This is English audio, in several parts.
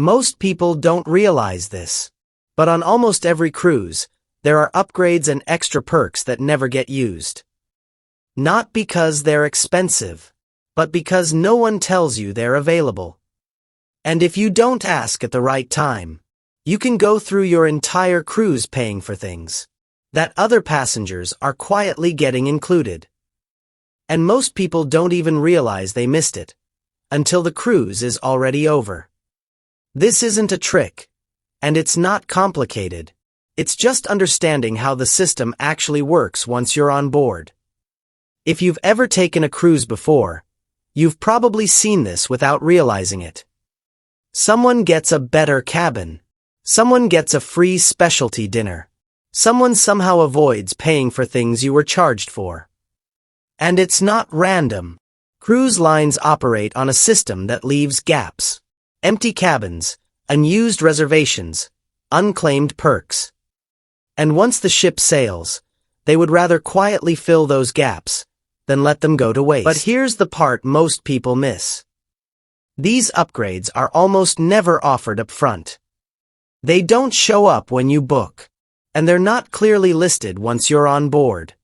Most people don't realize this. But on almost every cruise, there are upgrades and extra perks that never get used. Not because they're expensive, but because no one tells you they're available. And if you don't ask at the right time, you can go through your entire cruise paying for things that other passengers are quietly getting included. And most people don't even realize they missed it until the cruise is already over. This isn't a trick, and it's not complicated. It's just understanding how the system actually works once you're on board. If you've ever taken a cruise before, you've probably seen this without realizing it. Someone gets a better cabin. Someone gets a free specialty dinner. Someone somehow avoids paying for things you were charged for. And it's not random. Cruise lines operate on a system that leaves gaps. Empty cabins, unused reservations, unclaimed perks. And once the ship sails, they would rather quietly fill those gaps than let them go to waste. But here's the part most people miss. These upgrades are almost never offered up front. They don't show up when you book, and they're not clearly listed once you're on board.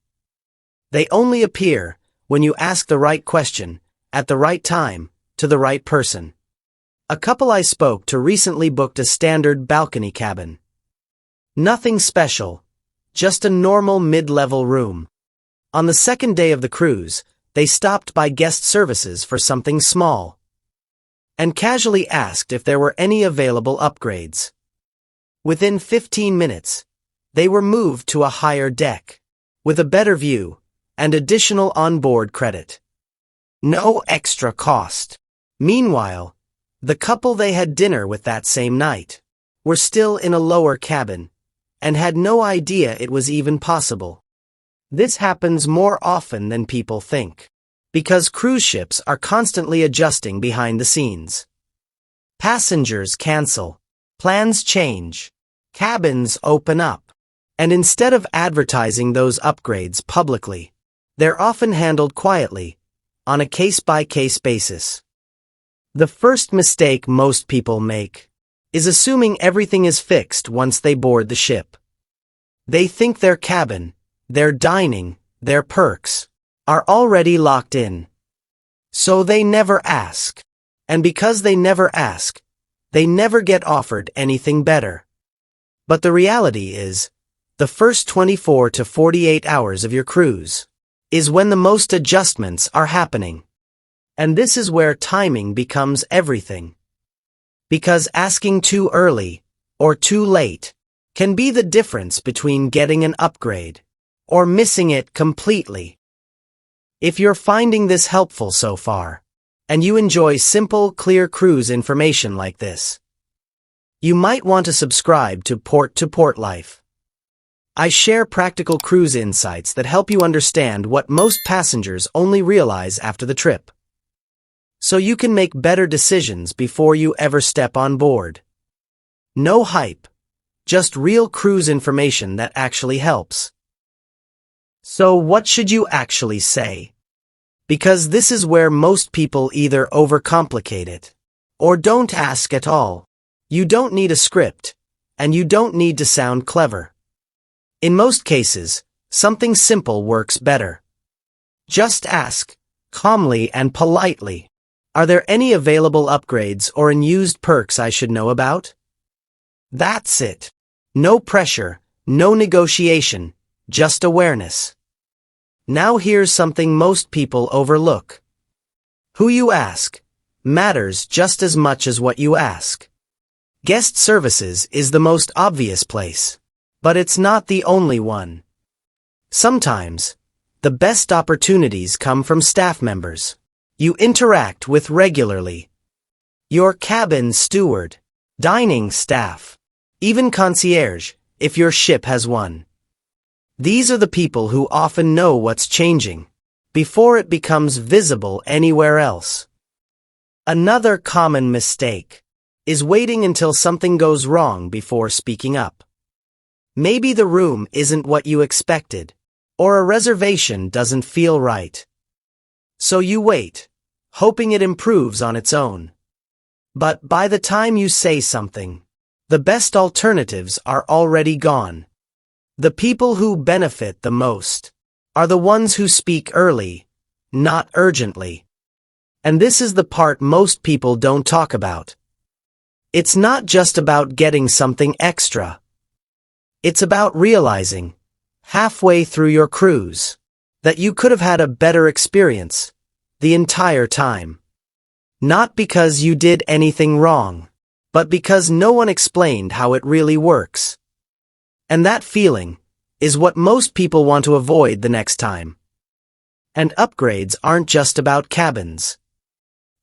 They only appear when you ask the right question, at the right time, to the right person. A couple I spoke to recently booked a standard balcony cabin. Nothing special, just a normal mid-level room. On the second day of the cruise, they stopped by guest services for something small and casually asked if there were any available upgrades. Within 15 minutes, they were moved to a higher deck with a better view and additional onboard credit. No extra cost. Meanwhile, the couple they had dinner with that same night were still in a lower cabin and had no idea it was even possible. This happens more often than people think, because cruise ships are constantly adjusting behind the scenes. Passengers cancel, plans change, cabins open up, and instead of advertising those upgrades publicly, they're often handled quietly, on a case-by-case basis. The first mistake most people make is assuming everything is fixed once they board the ship. They think their cabin, their dining, their perks are already locked in. So they never ask. And because they never ask, they never get offered anything better. But the reality is, the first 24 to 48 hours of your cruise is when the most adjustments are happening. And this is where timing becomes everything. Because asking too early or too late can be the difference between getting an upgrade or missing it completely. If you're finding this helpful so far, and you enjoy simple, clear cruise information like this, you might want to subscribe to Port to Port Life. I share practical cruise insights that help you understand what most passengers only realize after the trip, so you can make better decisions before you ever step on board. No hype, just real cruise information that actually helps. So what should you actually say? Because this is where most people either overcomplicate it or don't ask at all. You don't need a script, and you don't need to sound clever. In most cases, something simple works better. Just ask, calmly and politely, are there any available upgrades or unused perks I should know about? That's it. No pressure, no negotiation, just awareness. Now here's something most people overlook. Who you ask matters just as much as what you ask. Guest services is the most obvious place, but it's not the only one. Sometimes, the best opportunities come from staff members you interact with regularly. Your cabin steward, dining staff, even concierge, if your ship has one. These are the people who often know what's changing before it becomes visible anywhere else. Another common mistake is waiting until something goes wrong before speaking up. Maybe the room isn't what you expected, or a reservation doesn't feel right. So you wait, hoping it improves on its own. But by the time you say something, the best alternatives are already gone. The people who benefit the most are the ones who speak early, not urgently. And this is the part most people don't talk about. It's not just about getting something extra. It's about realizing, halfway through your cruise, that you could have had a better experience the entire time. Not because you did anything wrong, but because no one explained how it really works. And that feeling is what most people want to avoid the next time. And upgrades aren't just about cabins.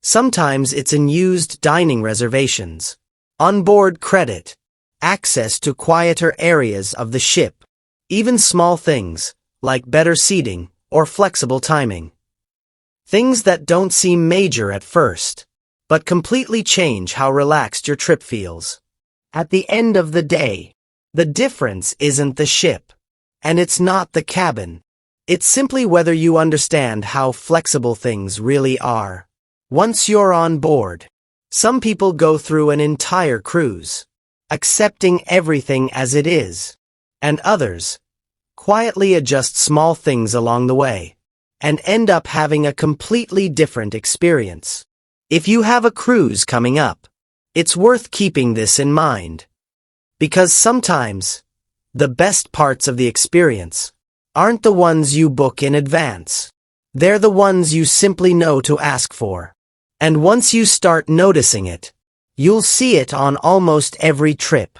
Sometimes it's in used dining reservations, onboard credit, access to quieter areas of the ship, even small things like better seating or flexible timing. Things that don't seem major at first, but completely change how relaxed your trip feels. At the end of the day, the difference isn't the ship, and it's not the cabin. It's simply whether you understand how flexible things really are. Once you're on board, some people go through an entire cruise, accepting everything as it is, and others quietly adjust small things along the way, and end up having a completely different experience. If you have a cruise coming up, it's worth keeping this in mind. Because sometimes, the best parts of the experience aren't the ones you book in advance. They're the ones you simply know to ask for. And once you start noticing it, you'll see it on almost every trip.